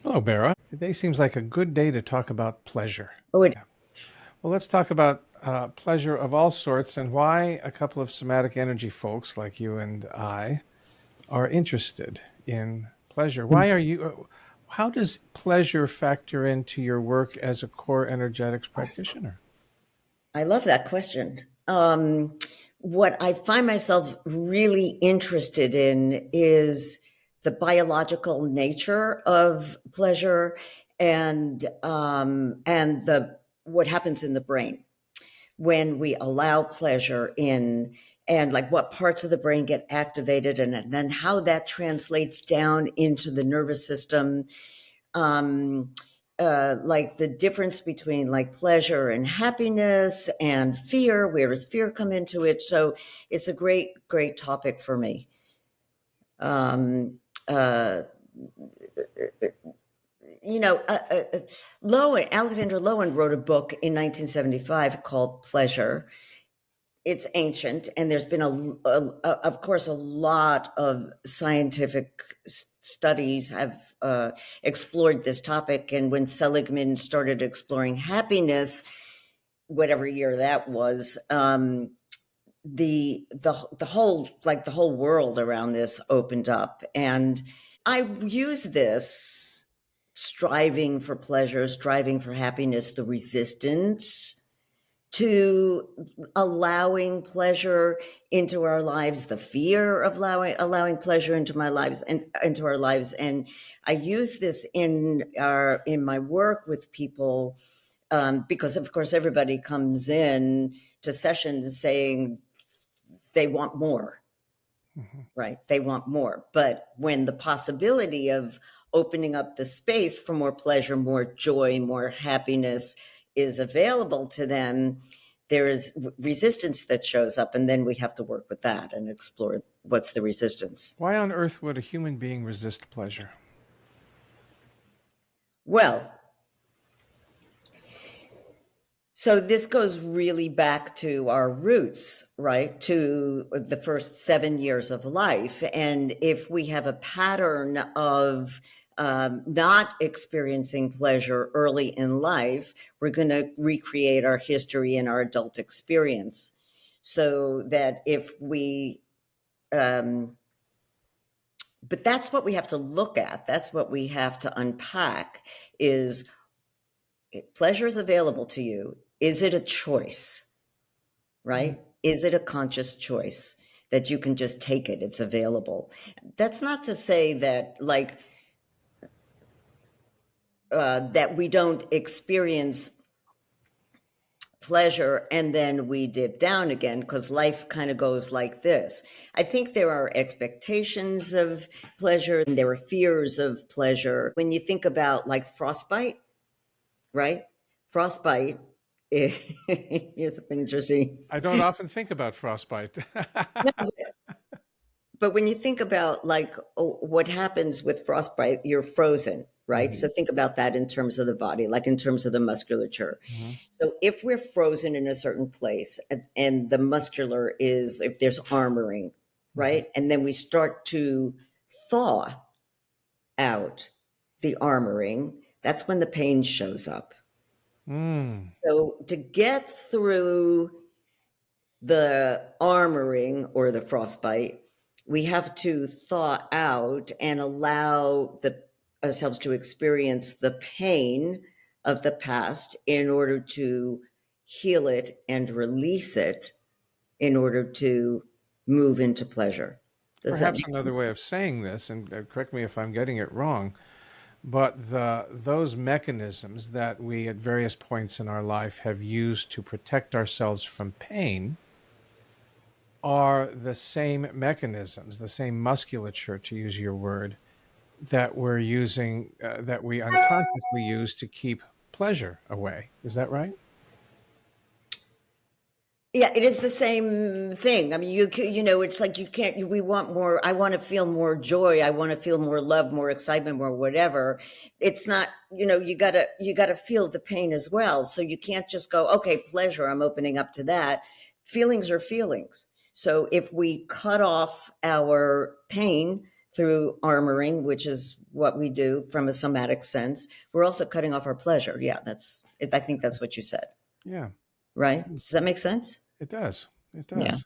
Hello, Barra. Today seems like a good day to talk about pleasure. Oh, it, Well, let's talk about pleasure of all sorts and why a couple of somatic energy folks like you and I are interested in pleasure. Why are you? How does pleasure factor into your work as a core energetics practitioner? I love that question. What I find myself really interested in is the biological nature of pleasure and the what happens in the brain when we allow pleasure in, and like what parts of the brain get activated, and then how that translates down into the nervous system. um, like the difference between like pleasure and happiness and fear. Where does fear come into it? So it's a great topic for me. Um, uh, you know, Alexander Lowen wrote a book in 1975 called Pleasure. It's ancient, and there's been of course, a lot of scientific studies have explored this topic. And when Seligman started exploring happiness, whatever year that was, the whole world around this opened up. And I use this striving for pleasure, striving for happiness, the resistance to allowing pleasure into our lives, the fear of allowing pleasure into my lives and into our lives. And I use this in my work with people, because of course everybody comes in to sessions saying they want more, Mhm. right? They want more. But when the possibility of opening up the space for more pleasure, more joy, more happiness is available to them, there is resistance that shows up. And then we have to work with that and explore what's the resistance. Why on earth would a human being resist pleasure? Well, so this goes really back to our roots, right? To the first 7 years of life. And if we have a pattern of not experiencing pleasure early in life, we're going to recreate our history and our adult experience. So that if we, but that's what we have to look at. That's what we have to unpack is pleasure is available to you. Is it a choice? Mm. Right? Is it a conscious choice that you can just take it? It's available. That's not to say that that we don't experience pleasure and then we dip down again, because life kind of goes like this. I think there are expectations of pleasure and there are fears of pleasure. When you think about like frostbite, right? Frostbite is interesting. I don't often think about frostbite. But when you think about like what happens with frostbite, you're frozen, right? Mhm. So think about that in terms of the body, like in terms of the musculature. Mhm. So if we're frozen in a certain place, and the muscular is, if there's armoring, Mhm. right? And then we start to thaw out the armoring, that's when the pain shows up. Mm. So to get through the armoring or the frostbite, we have to thaw out and allow ourselves to experience the pain of the past in order to heal it and release it in order to move into pleasure. Does that Perhaps make another sense? way of saying this, and correct me if I'm getting it wrong, but those mechanisms that we at various points in our life have used to protect ourselves from pain are the same mechanisms, the same musculature, to use your word, that we're using, that we unconsciously use to keep pleasure away. Is that right? Yeah, it is the same thing. I mean, it's like you can't, we want more. I want to feel more joy. I want to feel more love, more excitement, more whatever. It's not, you gotta feel the pain as well. So you can't just go, okay, pleasure, I'm opening up to that. Feelings are feelings. So if we cut off our pain, through armoring, which is what we do from a somatic sense. We're also cutting off our pleasure. Yeah, I think that's what you said, Yeah, right? Does that make sense? it does. It Yeah. does.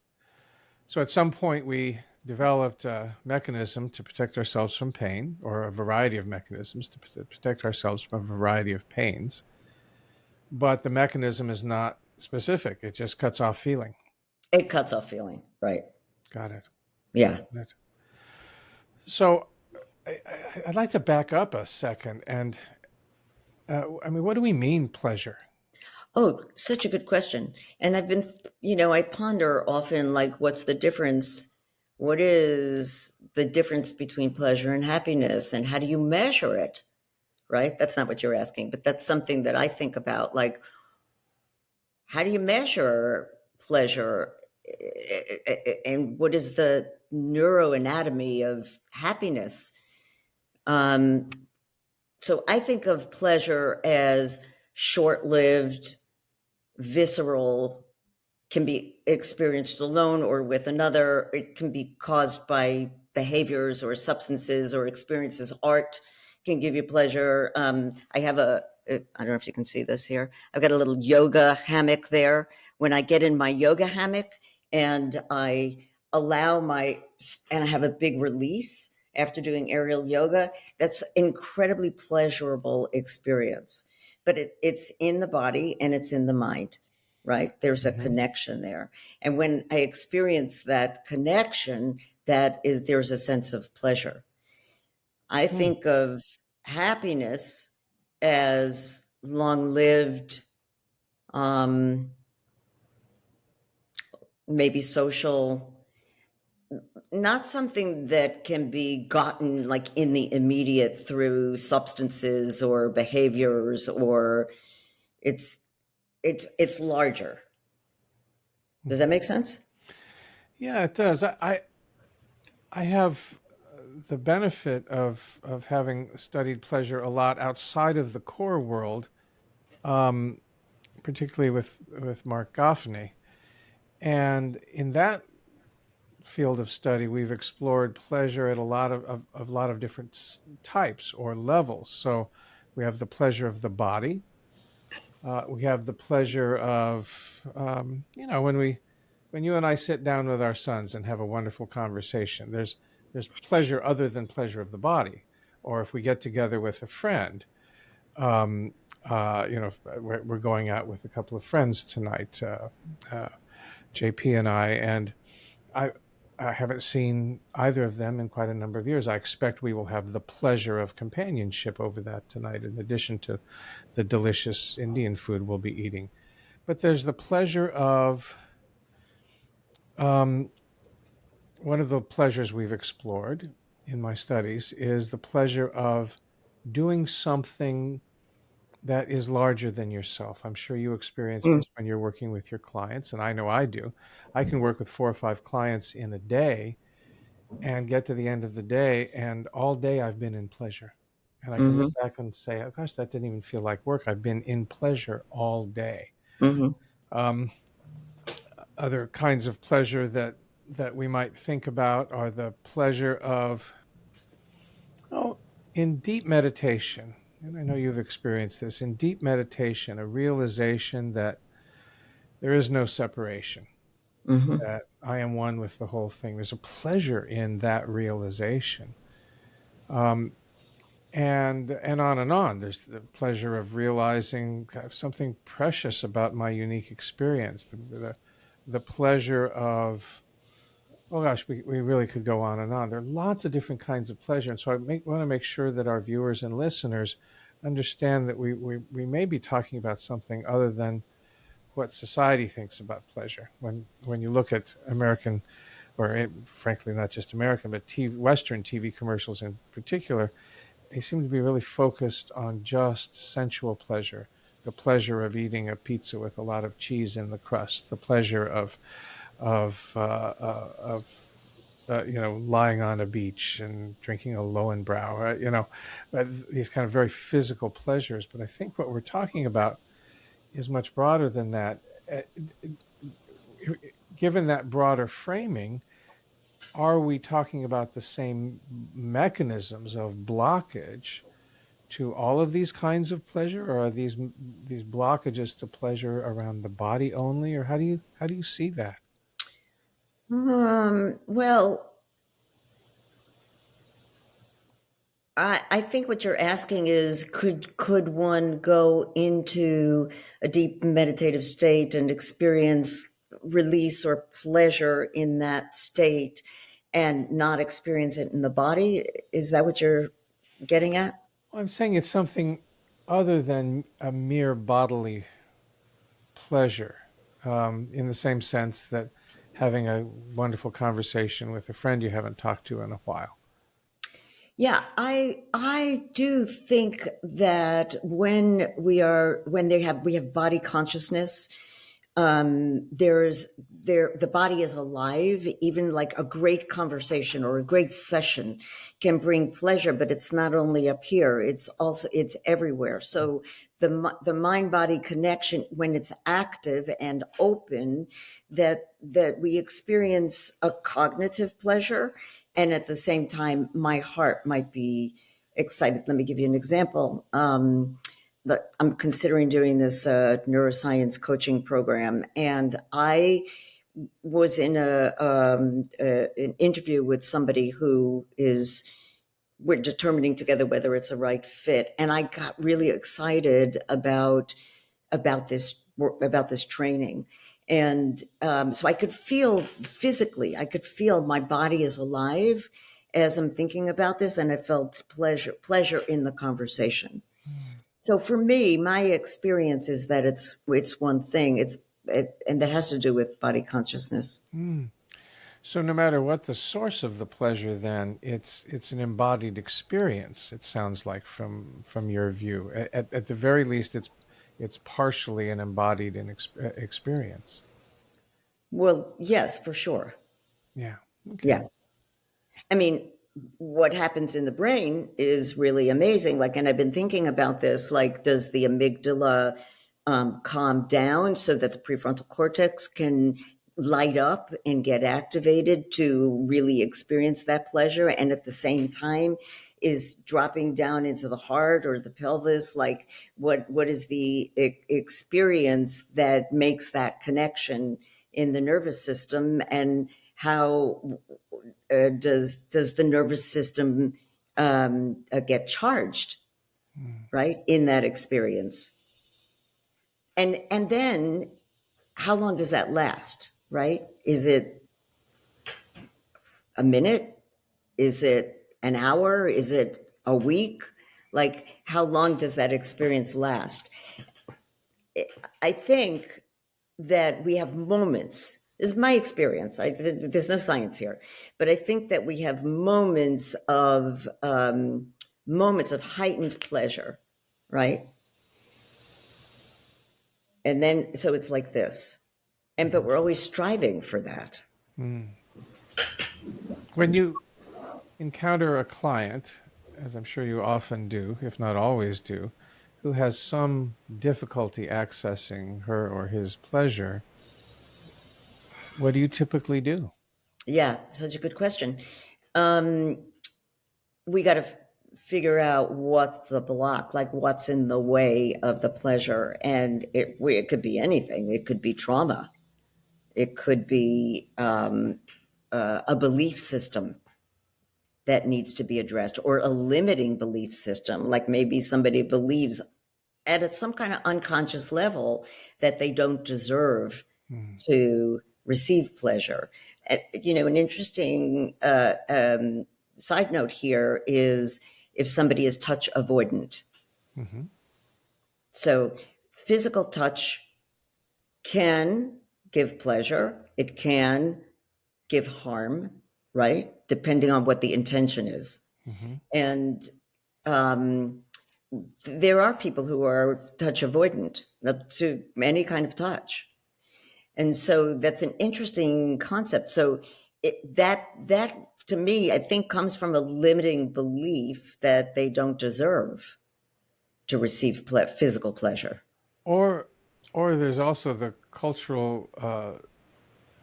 So at some point, we developed a mechanism to protect ourselves from pain, or a variety of mechanisms to protect ourselves from a variety of pains. But the mechanism is not specific, it just cuts off feeling. It cuts off feeling, right? Got it. Yeah. Got it. So I'd like to back up a second. And I mean, what do we mean pleasure? Oh, such a good question. And I ponder often, like, what's the difference? What is the difference between pleasure and happiness? And how do you measure it? Right? That's not what you're asking, but that's something that I think about. Like, how do you measure pleasure? And what is the neuroanatomy of happiness? Um, so I think of pleasure as short lived, visceral, can be experienced alone or with another. It can be caused by behaviors or substances or experiences. Art can give you pleasure. I have I don't know if you can see this here. I've got a little yoga hammock there. When I get in my yoga hammock and and I have a big release after doing aerial yoga, that's incredibly pleasurable experience. But it's in the body and it's in the mind, right? There's a Mm-hmm. connection there. And when I experience that connection, there's a sense of pleasure. I Hmm. think of happiness as long lived, um, maybe social, not something that can be gotten like in the immediate through substances or behaviors, or it's it's larger. Does that make sense? Yeah, it does. I have the benefit of having studied pleasure a lot outside of the core world, um, particularly with Mark Goffney. And in that field of study, we've explored pleasure at a lot of different types or levels. So we have the pleasure of the body. We have the pleasure of, when you and I sit down with our sons and have a wonderful conversation, there's pleasure other than pleasure of the body. Or if we get together with a friend, um, we're going out with a couple of friends tonight, JP and I, I haven't seen either of them in quite a number of years. I expect we will have the pleasure of companionship over that tonight, in addition to the delicious Indian food we'll be eating. But there's the pleasure of, um, one of the pleasures we've explored in my studies is the pleasure of doing something that is larger than yourself. I'm sure you experience Mm, this when you're working with your clients, and I know I do. I can work with 4 or 5 clients in a day and get to the end of the day, and all day I've been in pleasure. And I can look mm-hmm, back and say, oh gosh, that didn't even feel like work. I've been in pleasure all day. mm-hmm, Um, Other kinds of pleasure that we might think about are the pleasure of, oh, in deep meditation. And I know you've experienced this in deep meditation, a realization that there is no separation, mm-hmm, that I am one with the whole thing. There's a pleasure in that realization. Um, and on and on. There's the pleasure of realizing something precious about my unique experience. The pleasure of, oh gosh, we really could go on and on. There are lots of different kinds of pleasure, and so want to make sure that our viewers and listeners understand that we may be talking about something other than what society thinks about pleasure. When you look at American, or frankly not just American, but Western TV commercials in particular, they seem to be really focused on just sensual pleasure, the pleasure of eating a pizza with a lot of cheese in the crust, the pleasure of lying on a beach and drinking a Lowenbrau, these kind of very physical pleasures. But I think what we're talking about is much broader than that. Uh, Given that broader framing, are we talking about the same mechanisms of blockage to all of these kinds of pleasure, or are these blockages to pleasure around the body only, or how do you see that? Well, I think what you're asking is could one go into a deep meditative state and experience release or pleasure in that state and not experience it in the body? Is that what you're getting at? Well, I'm saying it's something other than a mere bodily pleasure, in the same sense that having a wonderful conversation with a friend you haven't talked to in a while. Yeah, I do think that when we have body consciousness, there's the body is alive. Even like a great conversation or a great session can bring pleasure, but it's not only up here, it's everywhere. So the mind body connection, when it's active and open, that we experience a cognitive pleasure, and at the same time my heart might be excited. Let me give you an example. I'm considering doing this neuroscience coaching program, and I was in an interview with somebody who is we're determining together whether it's a right fit, and I got really excited about this about this training. And so I could feel physically, I could feel my body is alive as I'm thinking about this, and I felt pleasure in the conversation. Mm. So for me, my experience is that it's one thing. And that has to do with body consciousness. Mm. So no matter what the source of the pleasure, then it's an embodied experience. It sounds like from your view. At the very least, it's partially an embodied experience. Well, yes, for sure. Yeah. Okay. Yeah. I mean, what happens in the brain is really amazing. Like, and I've been thinking about this. Like, does the amygdala calm down so that the prefrontal cortex can light up and get activated to really experience that pleasure? And at the same time, is dropping down into the heart or the pelvis? Like, what is the experience that makes that connection in the nervous system? And how does the nervous system get charged, Mm. right, in that experience? And then how long does that last, right? Is it a minute? Is it an hour? Is it a week? Like, how long does that experience last? I think that we have moments. This is my experience. There's no science here, but I think that we have moments of heightened pleasure, right? And then so it's like this, but Mhm. we're always striving for that. Mm. When you encounter a client, as I'm sure you often do, if not always do, who has some difficulty accessing her or his pleasure, what do you typically do? Yeah, such a good question. Um, we got to figure out what's the block, like what's in the way of the pleasure, and it could be anything. It could be trauma. It could be a belief system that needs to be addressed, or a limiting belief system. Like maybe somebody believes at some kind of unconscious level that they don't deserve Mm. to receive pleasure. An interesting side note here is if somebody is touch avoidant. Hmm. So physical touch can give pleasure, it can give harm, right? Depending on what the intention is. Hmm. And um, there are people who are touch avoidant to any kind of touch. And so that's an interesting concept. So that to me, I think comes from a limiting belief that they don't deserve to receive physical pleasure. Or, or there's also the cultural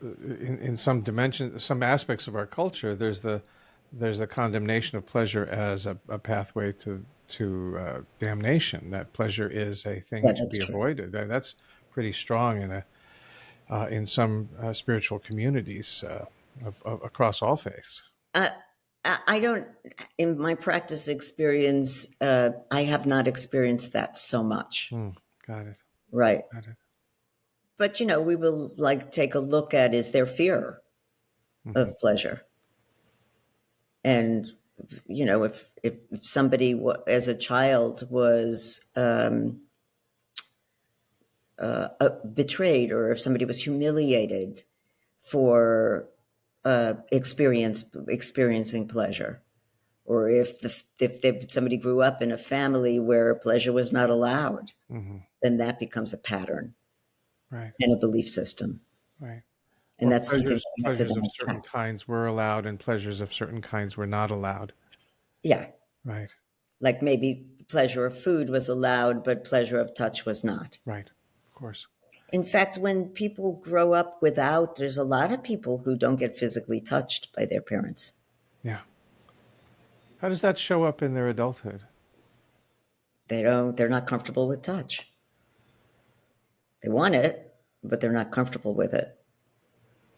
in some dimension, some aspects of our culture, there's the condemnation of pleasure as a pathway to damnation. That pleasure is a thing Yeah, to that's be true. avoided. That's pretty strong in some spiritual communities across all faiths. Uh, I don't, in my practice experience, I have not experienced that so much. Hmm. Got it. Right. Got it. But, we will like take a look at, is there fear Hmm. of pleasure? And, if somebody as a child was betrayed, or if somebody was humiliated for experiencing pleasure, or if somebody grew up in a family where pleasure was not allowed, Hmm. then that becomes a pattern Right. and a belief system. Right. And Or that's something that we have to pleasures then of certain unpack. kinds were allowed and pleasures of certain kinds were not allowed. Yeah. Right. Like maybe pleasure of food was allowed, but pleasure of touch was not. Right. Of course. In fact, when people grow up without, there's a lot of people who don't get physically touched by their parents. Yeah. How does that show up in their adulthood? They're not comfortable with touch. They want it, but they're not comfortable with it.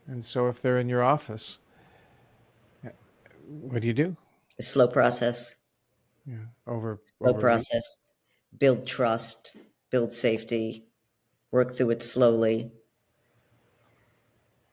And so if they're in your office, what do you do? Slow process, Yeah. slow Over week. process, build trust, build safety, work through it slowly.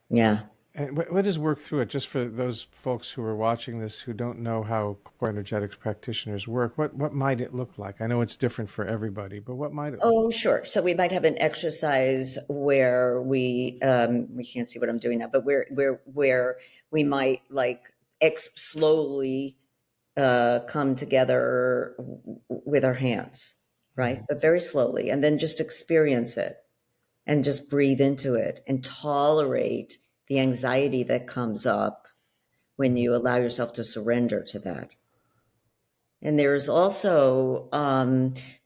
Yeah. And what does work through it? Just for those folks who are watching this who don't know how core energetics practitioners work, what might it look like? I know it's different for everybody, but what might it look Oh, sure. So we might have an exercise where we can't see what I'm doing now, but where we might like slowly come together with our hands, like? right? But very slowly, and then just experience it and just breathe into it and tolerate the anxiety that comes up when Mhm. you allow yourself to surrender to that. And there's also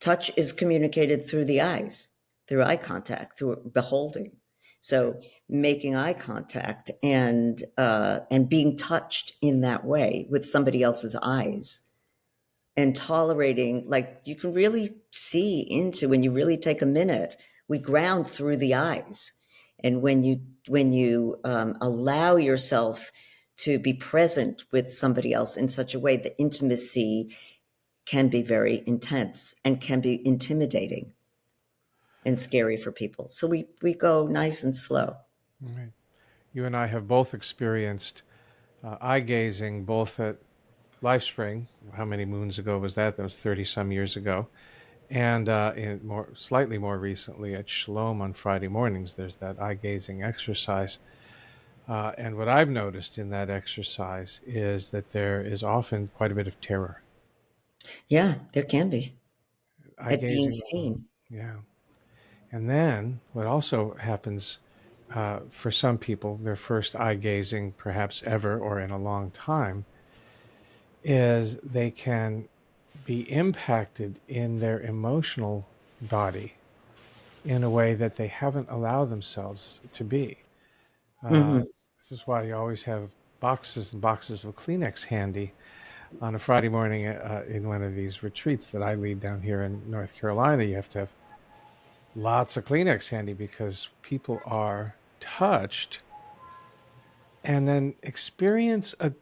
touch is communicated through the eyes, through eye contact, through beholding. So making eye contact and being touched in that way with somebody else's eyes, and tolerating, like you can really see into, when you really take a minute, we ground through the eyes. And when you allow yourself to be present with somebody else in such a way, the intimacy can be very intense and can be intimidating and scary for people. So we go nice and slow. Right. You and I have both experienced eye gazing, both at LifeSpring. How many moons ago was that? That was 30 some years ago. And slightly more recently at Shalom on Friday mornings, there's that eye gazing exercise. And what I've noticed in that exercise is that there is often quite a bit of terror. Yeah, there can be, Eye at being gazing alone. seen. Yeah. And then what also happens for some people, their first eye gazing, perhaps ever or in a long time, is they can be impacted in their emotional body in a way that they haven't allowed themselves to be. Uh, Hmm. this is why you always have boxes and boxes of Kleenex handy on a Friday morning in one of these retreats that I lead down here in North Carolina. You have to have lots of Kleenex handy because people are touched and then experience a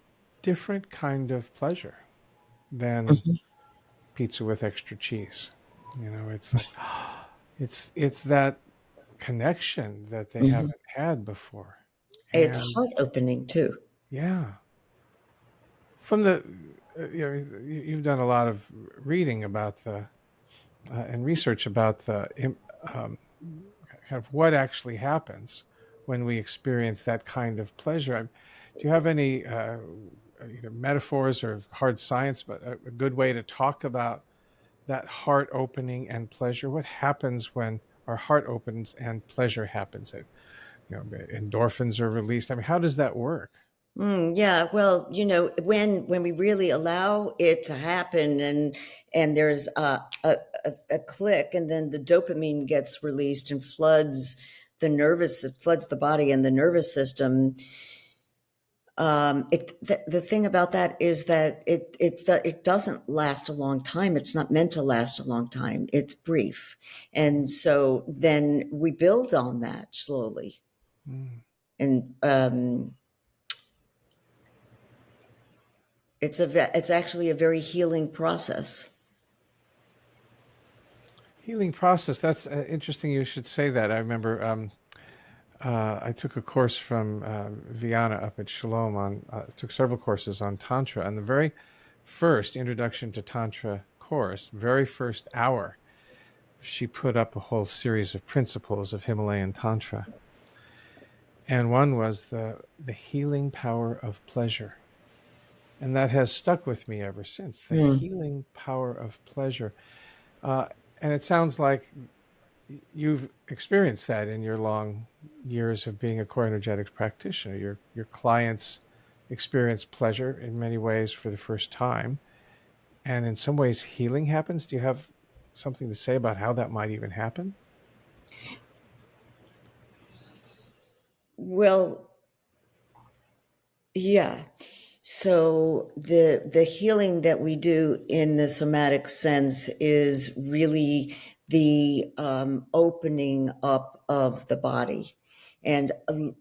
different kind of pleasure than Hmm. pizza with extra cheese. You know, it's like it's that connection that they Hmm. haven't had before. It's And heart opening too. yeah, from the you've done a lot of reading about the and research about the kind of what actually happens when we experience that kind of pleasure. Do you have any either metaphors or hard science, but a good way to talk about that heart opening and pleasure? What happens when our heart opens and pleasure happens? Endorphins are released. I mean, how does that work? Yeah, well, when we really allow it to happen, and there's a click, and then the dopamine gets released and floods it floods the body and the nervous system. The thing about that is that it doesn't last a long time. It's not meant to last a long time. It's brief, and so then we build on that slowly, and it's actually a very healing process. Healing process. That's interesting. You should say that. I remember I took a course from Viana up at Shalom on. Took several courses on Tantra, and the very first introduction to Tantra course, very first hour, she put up a whole series of principles of Himalayan Tantra, and one was the healing power of pleasure, and that has stuck with me ever since. The healing power of pleasure, uh, and it sounds like you've experienced that in your long years of being a core energetics practitioner. Your clients experience pleasure in many ways for the first time, and in some ways healing happens. Do you have something to say about how that might even happen? Well, yeah. So the healing that we do in the somatic sense is really the opening up of the body, and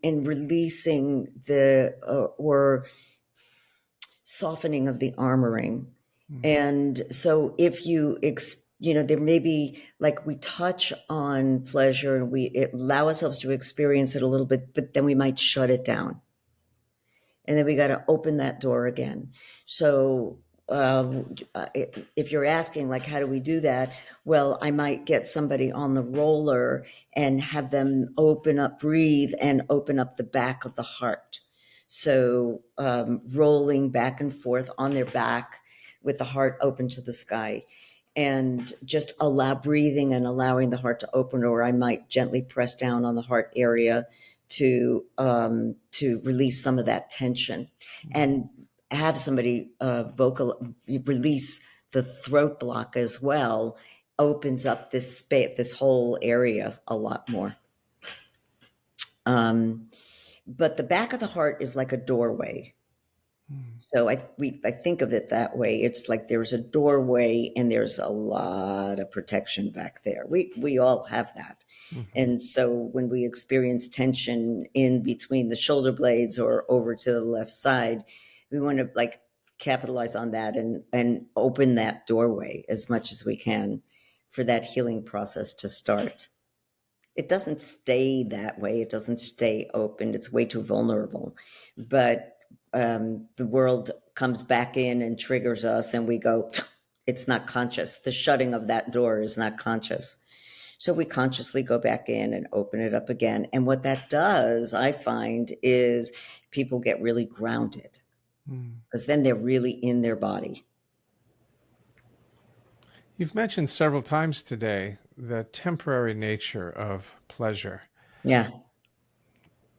releasing the or softening of the armoring. Mm. And so if there may be, like, we touch on pleasure and we allow ourselves to experience it a little bit, but then we might shut it down, and then we got to open that door again. So if you're asking, like, how do we do that? Well, I might get somebody on the roller and have them breathe and open up the back of the heart. So rolling back and forth on their back with the heart open to the sky, and just breathing and allowing the heart to open. Or I might gently press down on the heart area to release some of that tension, and have somebody release the throat block as well. Opens up this space, this whole area, a lot more. But the back of the heart is like a doorway. So I think of it that way. It's like there's a doorway and there's a lot of protection back there. We all have that. Mhm. And so when we experience tension in between the shoulder blades or over to the left side, we want to, like, capitalize on that and open that doorway as much as we can for that healing process to start. It doesn't stay that way. It doesn't stay open. It's way too vulnerable. But the world comes back in and triggers us, and we go, it's not conscious. The shutting of that door is not conscious. So we consciously go back in and open it up again. And what that does, I find, is people get really grounded, because then they're really in their body. You've mentioned several times today the temporary nature of pleasure. Yeah.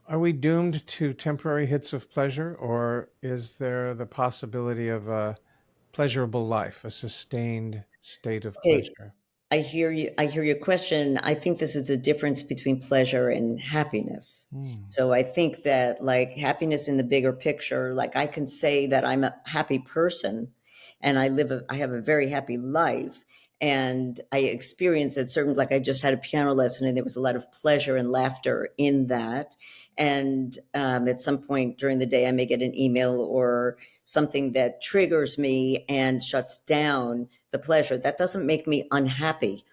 Are we doomed to temporary hits of pleasure, or is there the possibility of a pleasurable life, a sustained state of Okay. pleasure? I hear you. I hear your question. I think this is the difference between pleasure and happiness. Mm. So I think that, like, happiness in the bigger picture, like, I can say that I'm a happy person and I have a very happy life, and I experience it certain, like, I just had a piano lesson and there was a lot of pleasure and laughter in that. And at some point during the day, I may get an email or something that triggers me and shuts down the pleasure. That doesn't make me unhappy.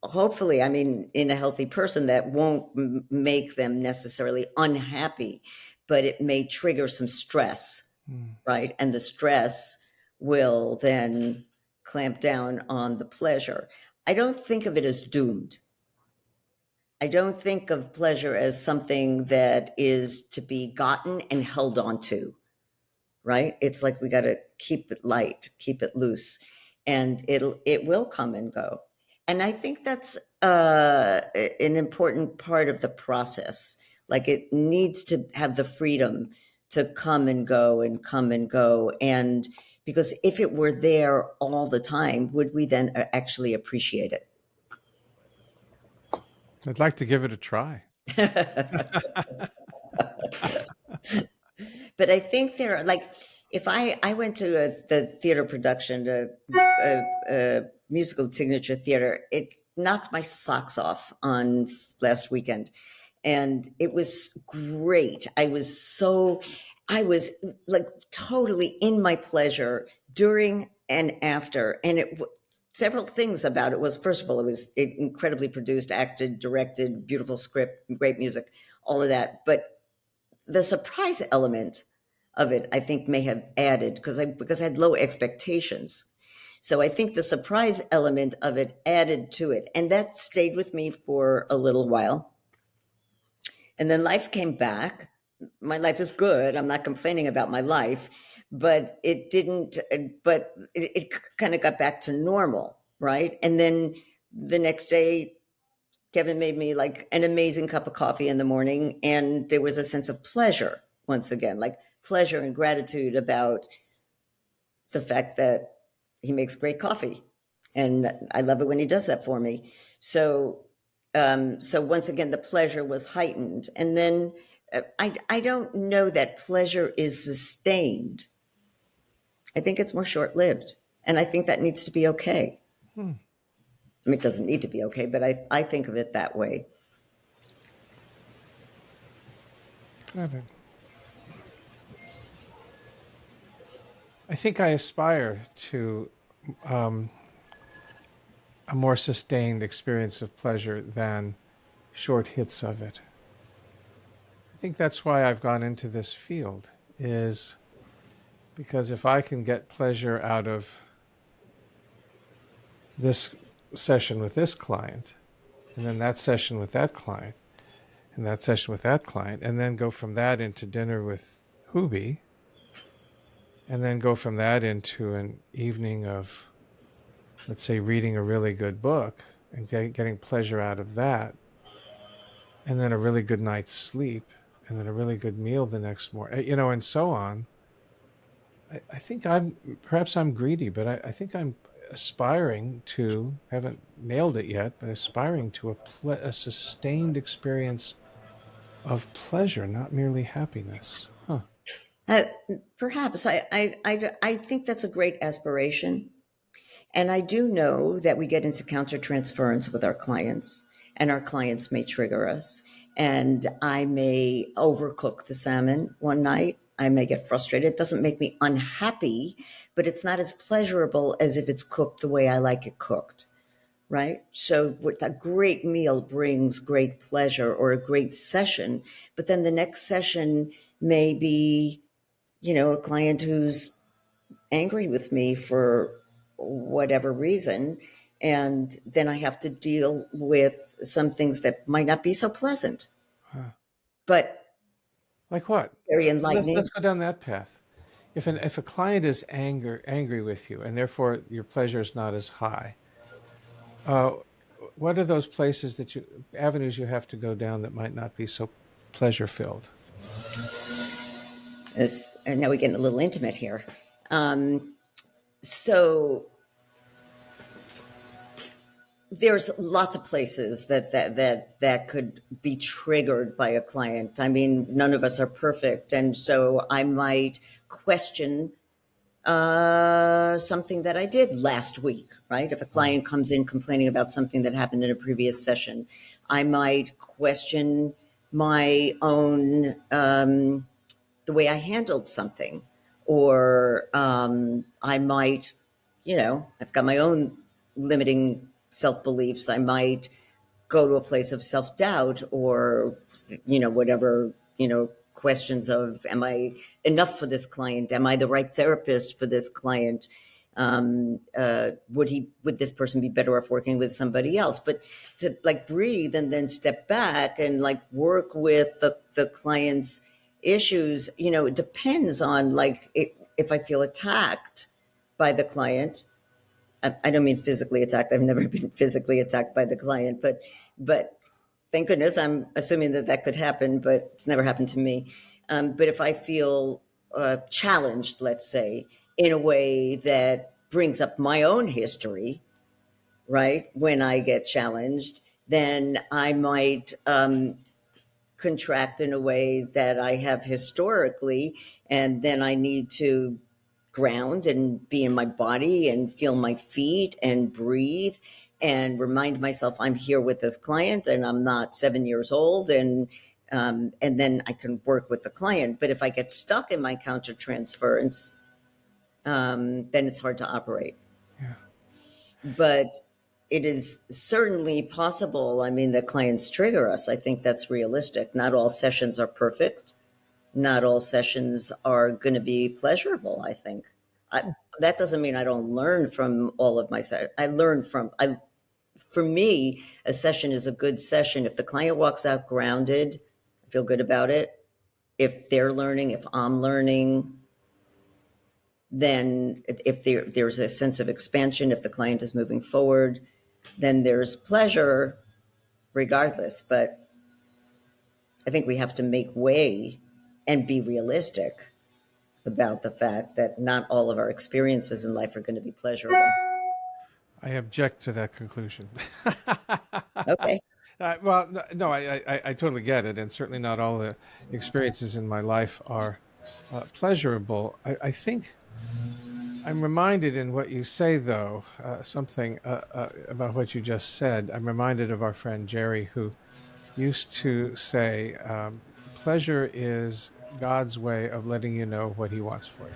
Hopefully, I mean, in a healthy person, that won't make them necessarily unhappy, but it may trigger some stress, right? And the stress will then clamp down on the pleasure. I don't think of it as doomed. I don't think of pleasure as something that is to be gotten and held on to, right? It's like we got to keep it light, keep it loose, and it will come and go. And I think that's an important part of the process. Like, it needs to have the freedom to come and go and come and go. And because if it were there all the time, would we then actually appreciate it? I'd like to give it a try. But I think there are like, if I went to the theater production, musical signature theater, it knocked my socks off on last weekend. And it was great. I was like totally in my pleasure during and after. And several things about it was, first of all, it was incredibly produced, acted, directed, beautiful script, great music, all of that. But the surprise element of it, I think, may have added because I had low expectations. So I think the surprise element of it added to it, and that stayed with me for a little while. And then life came back. My life is good. I'm not complaining about my life, but it didn't. But it kind of got back to normal, right? And then the next day, Kevin made me like an amazing cup of coffee in the morning, and there was a sense of pleasure once again, like pleasure and gratitude about the fact that he makes great coffee, and I love it when he does that for me. So, so once again, the pleasure was heightened, and then I don't know that pleasure is sustained. I think it's more short lived, and I think that needs to be okay. Hmm. I mean, it doesn't need to be okay, but I think of it that way. Got it. I think I aspire to um, a more sustained experience of pleasure than short hits of it. I think that's why I've gone into this field, is because if I can get pleasure out of this session with this client, and then that session with that client, and that session with that client, and then go from that into dinner with Hubi, and then go from that into an evening of, let's say, reading a really good book and getting pleasure out of that, and then a really good night's sleep, and then a really good meal the next morning, and so on. I think perhaps I'm greedy, but I think I'm aspiring to, haven't nailed it yet, but aspiring to a sustained experience of pleasure, not merely happiness. Huh. Uh, Perhaps I think that's a great aspiration. And I do know that we get into countertransference with our clients, and our clients may trigger us. And I may overcook the salmon one night. I may get frustrated. It doesn't make me unhappy, but it's not as pleasurable as if it's cooked the way I like it cooked. Right. So a great meal brings great pleasure or a great session, but then the next session may be, a client who's angry with me for whatever reason. And then I have to deal with some things that might not be so pleasant, Huh. but Like what? very Let's enlightening. let's go down that path. If a client is angry with you, and therefore your pleasure is not as high, uh, what are those places avenues you have to go down that might not be so pleasure filled? And now we're getting a little intimate here. So there's lots of places that could be triggered by a client. I mean, none of us are perfect, and so I might question something that I did last week, right? If a client comes in complaining about something that happened in a previous session, I might question my own the way I handled something, or I might, I've got my own limiting self beliefs. I might go to a place of self doubt, or whatever, questions of, am I enough for this client? Am I the right therapist for this client? Would this person be better off working with somebody else? But to like breathe and then step back and like work with the client's issues, it depends on like if I feel attacked by the client. I don't mean physically attacked. I've never been physically attacked by the client, but thank goodness, I'm assuming that could happen, but it's never happened to me. But if I feel challenged, let's say, in a way that brings up my own history, right? When I get challenged, then I might contract in a way that I have historically, and then I need to ground and be in my body and feel my feet and breathe and remind myself I'm here with this client and I'm not 7 years old, and then I can work with the client. But if I get stuck in my countertransference, then it's hard to operate. Yeah. But it is certainly possible. I mean, the clients trigger us. I think that's realistic. Not all sessions are perfect. Not all sessions are going to be pleasurable, I think. That doesn't mean I don't learn from all of my sessions. I learn from, for me, a session is a good session. If the client walks out grounded, I feel good about it. If they're learning, if I'm learning, then if there's a sense of expansion, if the client is moving forward, then there's pleasure regardless. But I think we have to make way and be realistic about the fact that not all of our experiences in life are going to be pleasurable. I object to that conclusion. Okay. Well, no, I totally get it, and certainly not all the experiences in my life are pleasurable. I think I'm reminded in what you say, though, something about what you just said. I'm reminded of our friend Jerry, who used to say, pleasure is God's way of letting you know what he wants for you.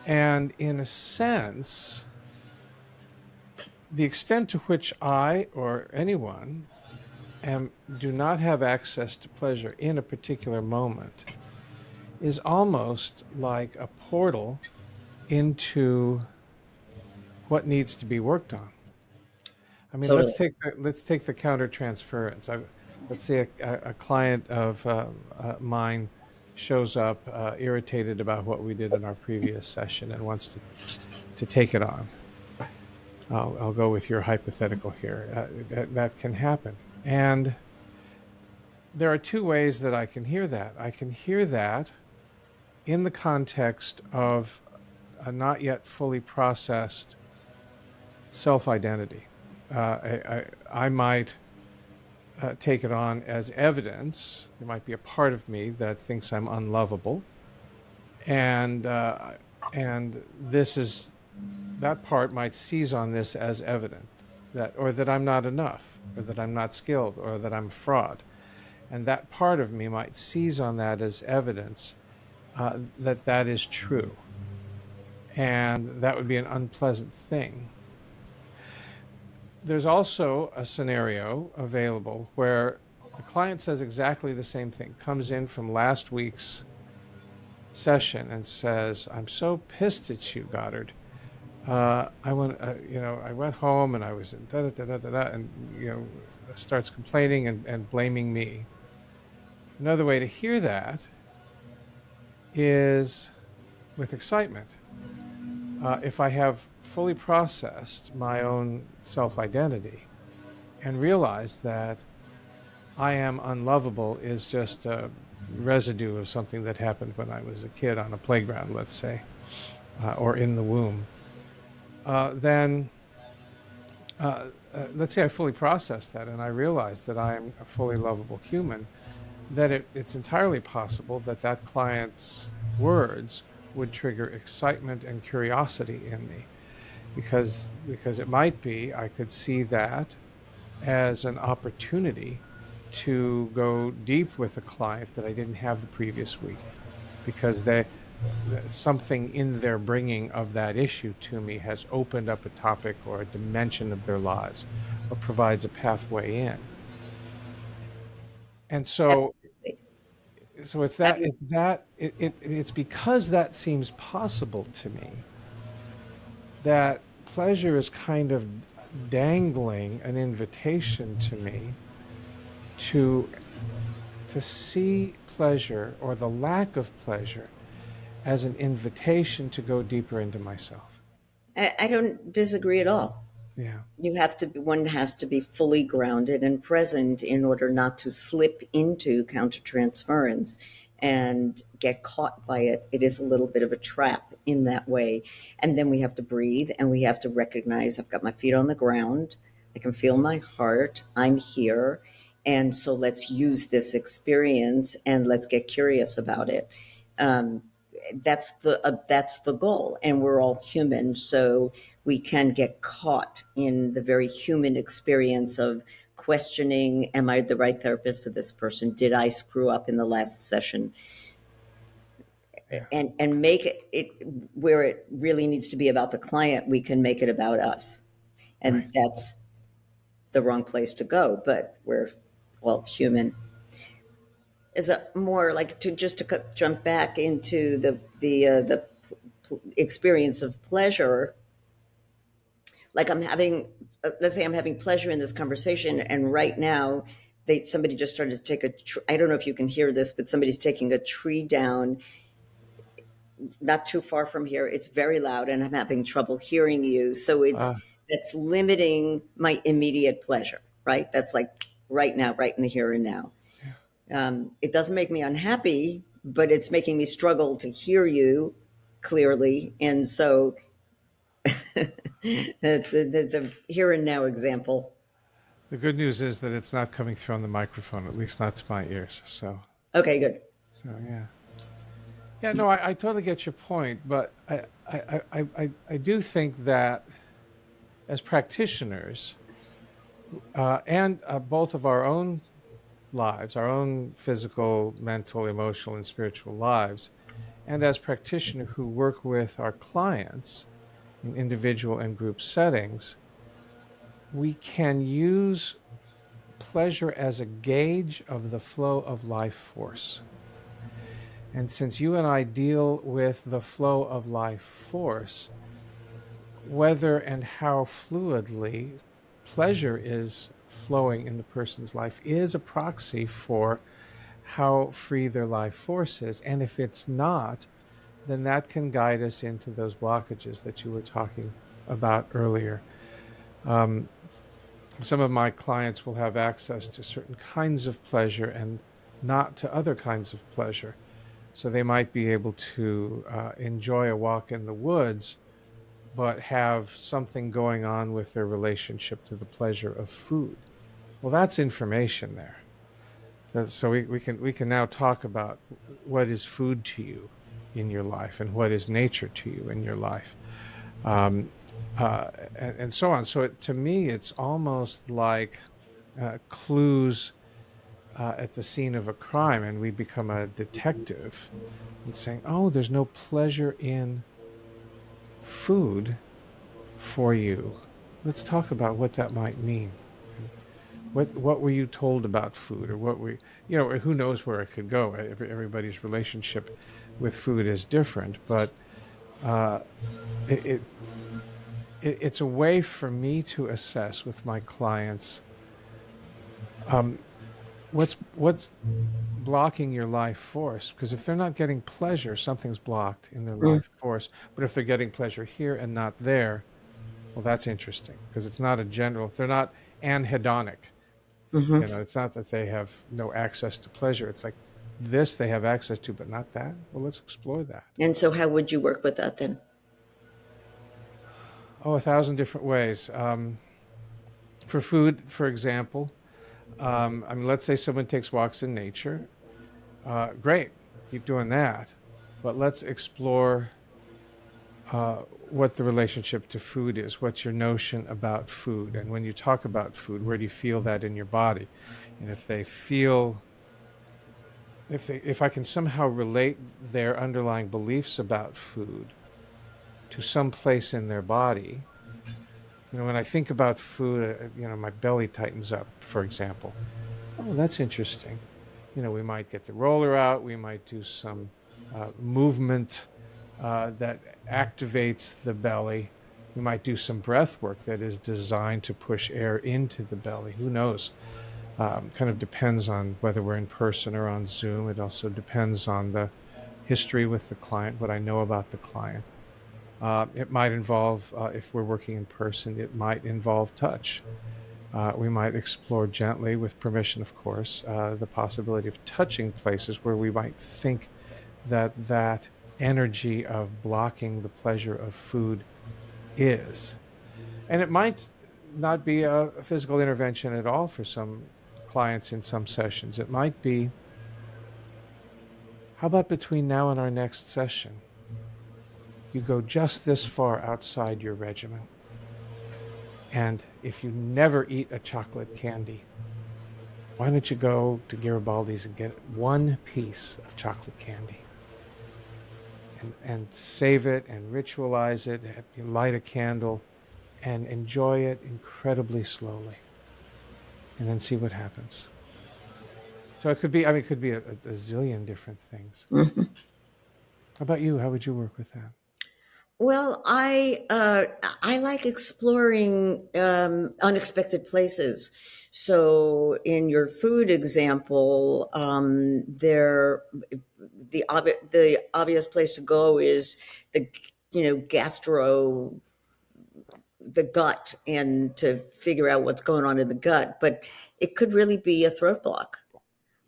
And in a sense, the extent to which I or anyone do not have access to pleasure in a particular moment is almost like a portal into what needs to be worked on. I mean, Totally. let's take the countertransference. Let's say a client of mine shows up irritated about what we did in our previous session and wants to take it on. I'll go with your hypothetical here. That can happen. And there are two ways that I can hear that. I can hear that in the context of a not yet fully processed self-identity. I might take it on as evidence. There might be a part of me that thinks I'm unlovable, and this is that part might seize on this as evident that I'm not enough, or that I'm not skilled, or that I'm a fraud, and that part of me might seize on that as evidence that is true, and that would be an unpleasant thing. There's also a scenario available where the client says exactly the same thing, comes in from last week's session and says, "I'm so pissed at you, Goddard. I went home and I was in da da da da da da," and starts complaining and blaming me. Another way to hear that is with excitement. If I have fully processed my own self-identity and realized that I am unlovable is just a residue of something that happened when I was a kid on a playground, let's say, or in the womb, then let's say I fully processed that and I realized that I am a fully lovable human, then it's entirely possible that that client's words would trigger excitement and curiosity in me, because it might be I could see that as an opportunity to go deep with a client that I didn't have the previous week, because something in their bringing of that issue to me has opened up a topic or a dimension of their lives, or provides a pathway in. And so Absolutely. I mean, it's because that seems possible to me that pleasure is kind of dangling an invitation to me to see pleasure, or the lack of pleasure, as an invitation to go deeper into myself. I don't disagree at all. Yeah. One has to be fully grounded and present in order not to slip into countertransference and get caught by it. It is a little bit of a trap in that way. And then we have to breathe and we have to recognize I've got my feet on the ground. I can feel my heart. I'm here. And so let's use this experience and let's get curious about it. Um, that's the goal, and we're all human, so we can get caught in the very human experience of questioning, am I the right therapist for this person? Did I screw up in the last session? Yeah. And make it where it really needs to be about the client, we can make it about us. Right. And that's the wrong place to go, but we're all human. Is a more like to just to jump back into the experience of pleasure. Like I'm having, let's say I'm having pleasure in this conversation, and right now, somebody just started to take I don't know if you can hear this, but somebody's taking a tree down not too far from here. It's very loud, and I'm having trouble hearing you. So Uh, that's limiting my immediate pleasure, right? That's like right now, right in the here and now. yeah. It doesn't make me unhappy, but it's making me struggle to hear you clearly. And so that's a here and now example. The good news is that it's not coming through on the microphone, at least not to my ears. Okay, good. So yeah. Yeah, no, I totally get your point, but I do think that as practitioners, and both of our own lives, our own physical, mental, emotional, and spiritual lives, and as practitioners who work with our clients in individual and group settings, we can use pleasure as a gauge of the flow of life force. And since you and I deal with the flow of life force, whether and how fluidly pleasure is flowing in the person's life is a proxy for how free their life force is. And if it's not, then that can guide us into those blockages that you were talking about earlier. Um, some of my clients will have access to certain kinds of pleasure and not to other kinds of pleasure. So they might be able to enjoy a walk in the woods, but have something going on with their relationship to the pleasure of food. Well, that's information there. So we can now talk about what is food to you in your life and what is nature to you in your life, um, and so on. So to me, it's almost like clues at the scene of a crime, and we become a detective and saying, "Oh, there's no pleasure in food for you. Let's talk about what that might mean. What were you told about food, or what were or who knows where it could go? Everybody's relationship with food is different, but uh, it, it it's a way for me to assess with my clients um, what's blocking your life force, because if they're not getting pleasure, something's blocked in their Mm. life force. But if they're getting pleasure here and not there, well, that's interesting, because it's not a general, they're not anhedonic. Hmm. It's not that they have no access to pleasure. It's like this they have access to, but not that. Well, let's explore that. And so, how would you work with that then? Oh, a thousand different ways. For food, for example, I mean, let's say someone takes walks in nature. Great, keep doing that. But let's explore what the relationship to food is. What's your notion about food? And when you talk about food, where do you feel that in your body? And if they feel, if I can somehow relate their underlying beliefs about food to some place in their body, when I think about food, my belly tightens up, for example. Oh, that's interesting. We might get the roller out. We might do some movement that activates the belly. We might do some breath work that is designed to push air into the belly. Who knows? Kind of depends on whether we're in person or on Zoom. It also depends on the history with the client, what I know about the client. It might involve, if we're working in person, it might involve touch. We might explore gently, with permission, of course, the possibility of touching places where we might think that energy of blocking the pleasure of food is. And it might not be a physical intervention at all for some clients in some sessions. It might be, how about between now and our next session, you go just this far outside your regimen? And if you never eat a chocolate candy, why don't you go to Garibaldi's and get one piece of chocolate candy and save it and ritualize it, light a candle, and enjoy it incredibly slowly, and then see what happens. So it could be, I mean, it could be a zillion different things. Mhm. How about you? How would you work with that? Well, I like exploring unexpected places. So, in your food example, the obvious place to go is the gastro the gut and to figure out what's going on in the gut. But it could really be a throat block,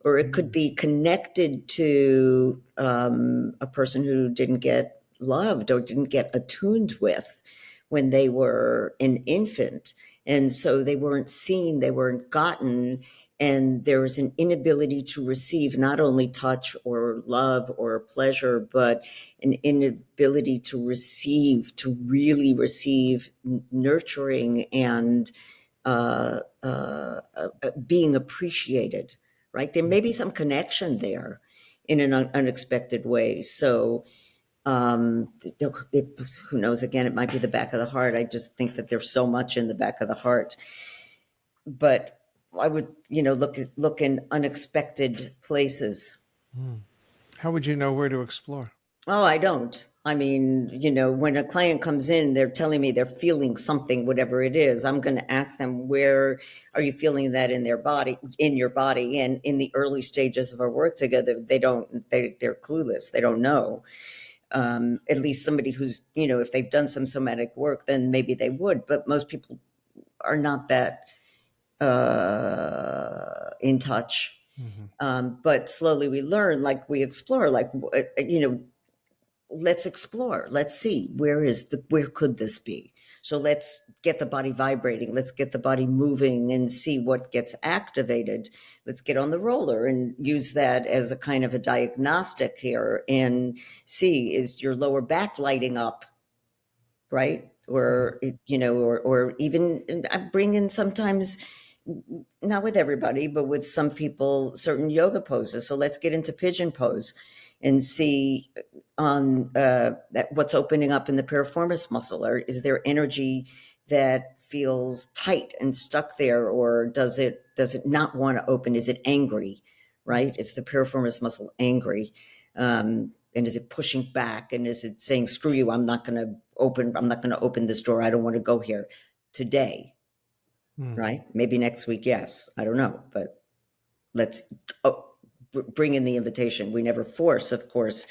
or it could be connected to a person who didn't get loved or didn't get attuned with when they were an infant. And so they weren't seen, they weren't gotten, and there was an inability to receive not only touch or love or pleasure, but an inability to receive, to really receive nurturing and being appreciated, right? There may be some connection there in an unexpected way. So, who knows? Again, it might be the back of the heart. I just think that there's so much in the back of the heart. But I would, look in unexpected places. How would you know where to explore? Oh, I don't. I mean, when a client comes in, they're telling me they're feeling something, whatever it is. I'm going to ask them, where are you feeling that in their body, in your body? And in the early stages of our work together, they're clueless. They don't know. At least somebody who's, if they've done some somatic work, then maybe they would. But most people are not that in touch. But slowly we learn, like we explore, like, let's explore. Let's see, where could this be? So let's get the body vibrating. Let's get the body moving and see what gets activated. Let's get on the roller and use that as a kind of a diagnostic here and see, is your lower back lighting up, right? Or, or even I bring in sometimes, not with everybody, but with some people, certain yoga poses. So let's get into pigeon pose and see on what's opening up in the piriformis muscle, or is there energy that feels tight and stuck there, or does it not want to open? Is it angry, right? Is the piriformis muscle angry? And is it pushing back? And is it saying, screw you, I'm not going to open this door. I don't want to go here today, right? Maybe next week, yes. I don't know, but let's bring in the invitation. We never force, of course.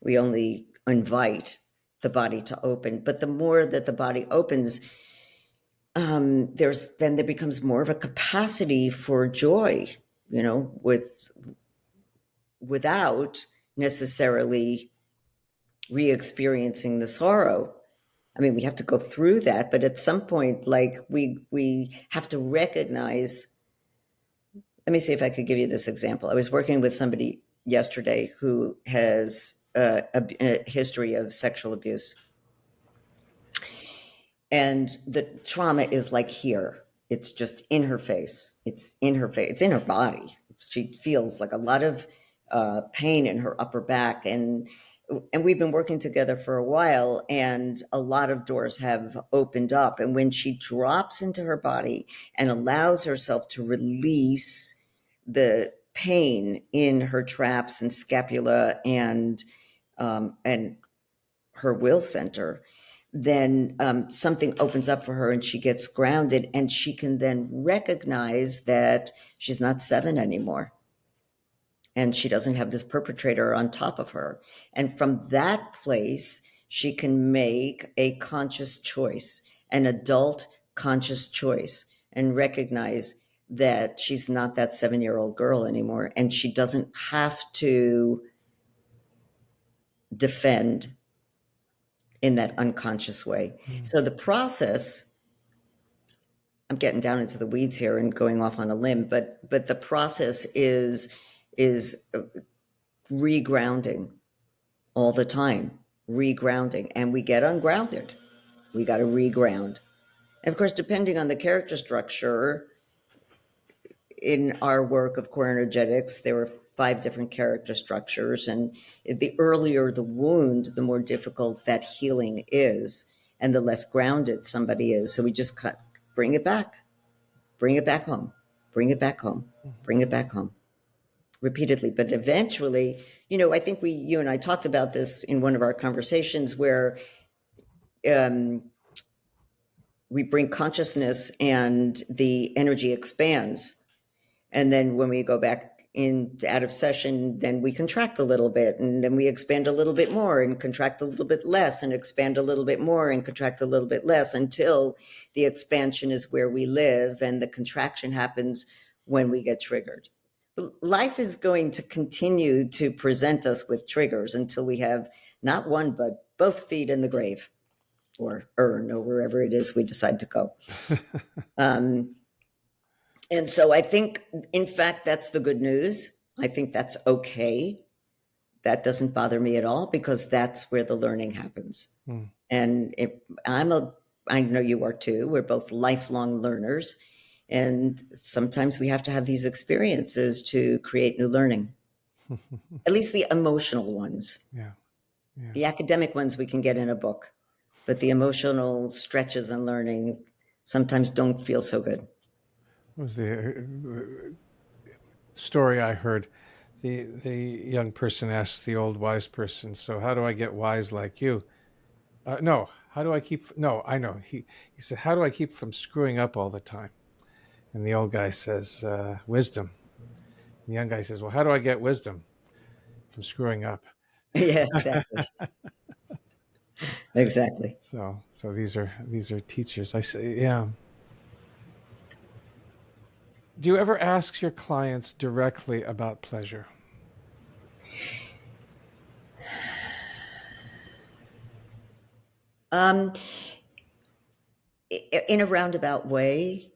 We only invite the body to open. But the more that the body opens, there becomes more of a capacity for joy, without necessarily re-experiencing the sorrow. I mean, we have to go through that, but at some point, like we have to recognize. Let me see if I could give you this example. I was working with somebody yesterday who has a history of sexual abuse, and the trauma is like here. It's just in her face. It's in her face. It's in her body. She feels like a lot of pain in her upper back, and we've been working together for a while, and a lot of doors have opened up. And when she drops into her body and allows herself to release the pain in her traps and scapula and her will center, then something opens up for her and she gets grounded, and she can then recognize that she's not 7 anymore. And she doesn't have this perpetrator on top of her. And from that place, she can make a conscious choice, an adult conscious choice, and recognize that she's not that 7-year-old girl anymore. And she doesn't have to defend in that unconscious way. So the process I'm getting down into the weeds here and going off on a limb, but the process is regrounding all the time, regrounding, and we get ungrounded. We got to reground. And of course, depending on the character structure, in our work of core energetics, there are 5 different character structures. And the earlier the wound, the more difficult that healing is, and the less grounded somebody is. So we just bring it back, bring it back home, bring it back home, bring it back home repeatedly. But eventually, I think you and I talked about this in one of our conversations where we bring consciousness and the energy expands. And then when we go back in out of session, then we contract a little bit, and then we expand a little bit more and contract a little bit less and expand a little bit more and contract a little bit less until the expansion is where we live and the contraction happens when we get triggered. Life is going to continue to present us with triggers until we have not one, but both feet in the grave or urn or wherever it is we decide to go. And so I think, in fact, that's the good news. I think that's okay. That doesn't bother me at all because that's where the learning happens. And I know you are too. We're both lifelong learners. And sometimes we have to have these experiences to create new learning, at least the emotional ones. Yeah. The academic ones we can get in a book, but the emotional stretches and learning sometimes don't feel so good. What was the story I heard? The young person asked the old wise person, "So how do I get wise like you?" No, how do I keep? No, I know. He said, "How do I keep from screwing up all the time?" And the old guy says, "Wisdom." And the young guy says, "Well, how do I get wisdom from screwing up?" Yeah, exactly. Exactly. So these are teachers. I say, yeah. Do you ever ask your clients directly about pleasure? In a roundabout way,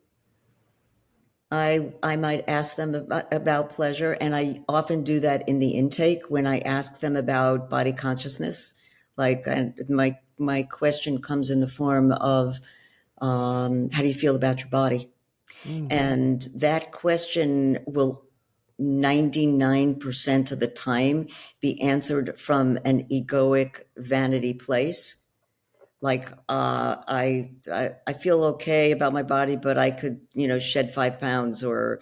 I might ask them about pleasure, and I often do that in the intake when I ask them about body consciousness. Like, my question comes in the form of, how do you feel about your body? And that question will 99% of the time be answered from an egoic vanity place. Like, I feel okay about my body, but I could, shed 5 pounds, or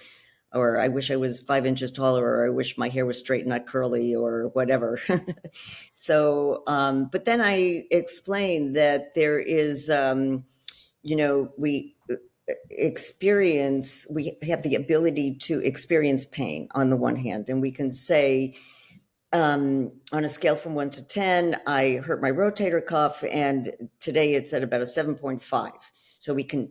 I wish I was 5 inches taller, or I wish my hair was straight, not curly, or whatever. So, but then I explain that there is, we have the ability to experience pain on the one hand, and we can say, on a scale from 1 to 10, I hurt my rotator cuff, and today it's at about a 7.5. So we can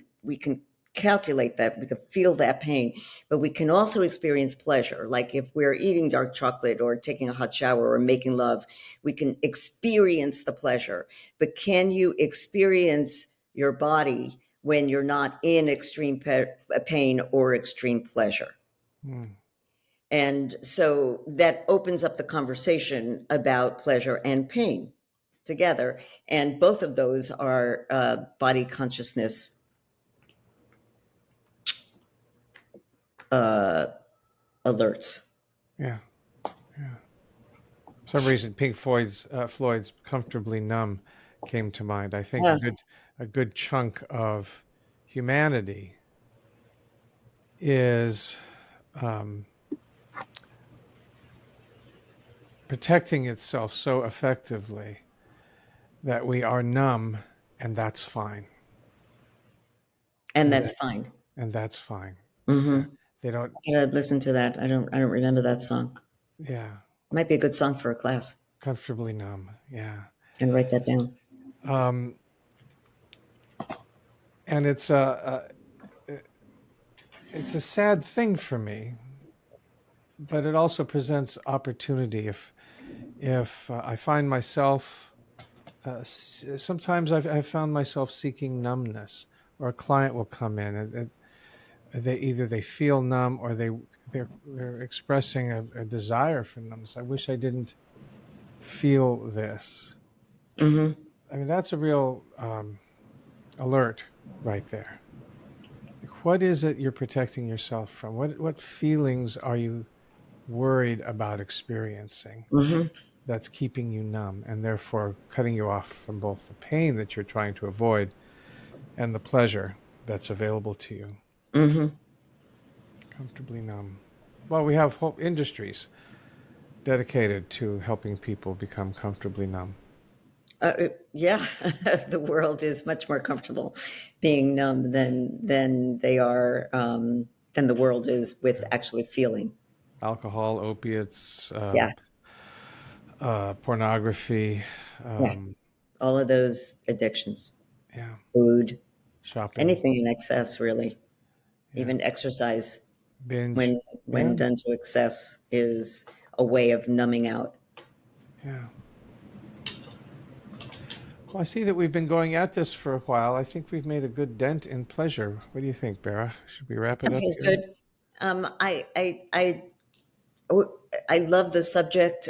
calculate that, we can feel that pain, but we can also experience pleasure. Like if we're eating dark chocolate or taking a hot shower or making love, we can experience the pleasure. But can you experience your body when you're not in extreme pain or extreme pleasure? And so that opens up the conversation about pleasure and pain together. And both of those are body consciousness alerts. Yeah. For some reason, Pink Floyd's "Comfortably Numb" came to mind. I think a good chunk of humanity is protecting itself so effectively that we are numb, and that's fine. And that's fine. And that's fine. Mm-hmm. They don't. I gotta listen to that. I don't remember that song. Yeah. It might be a good song for a class. Comfortably numb. Yeah. And write that down. And it's a sad thing for me, but it also presents opportunity. If I find myself, sometimes I've found myself seeking numbness or a client will come in and they either they feel numb or they're expressing a desire for numbness. I wish I didn't feel this. Mm-hmm. I mean, that's a real alert right there. Like, what is it you're protecting yourself from? What feelings are you worried about experiencing Mm-hmm. that's keeping you numb and therefore cutting you off from both the pain that you're trying to avoid and the pleasure that's available to you? Mm-hmm. Comfortably numb. Well, we have whole industries dedicated to helping people become comfortably numb. Yeah, the world is much more comfortable being numb than they are than the world is with Yeah. actually feeling. Alcohol, opiates, Yeah, pornography, yeah, um, all of those addictions, yeah, food, shopping, anything in excess, really. yeah, Even exercise, binge, when yeah, done to excess, is a way of numbing out. yeah. Well, I see that we've been going at this for a while. I think we've made a good dent in pleasure. What do you think, Barra? Should we wrap it That up feels here? good. I love the subject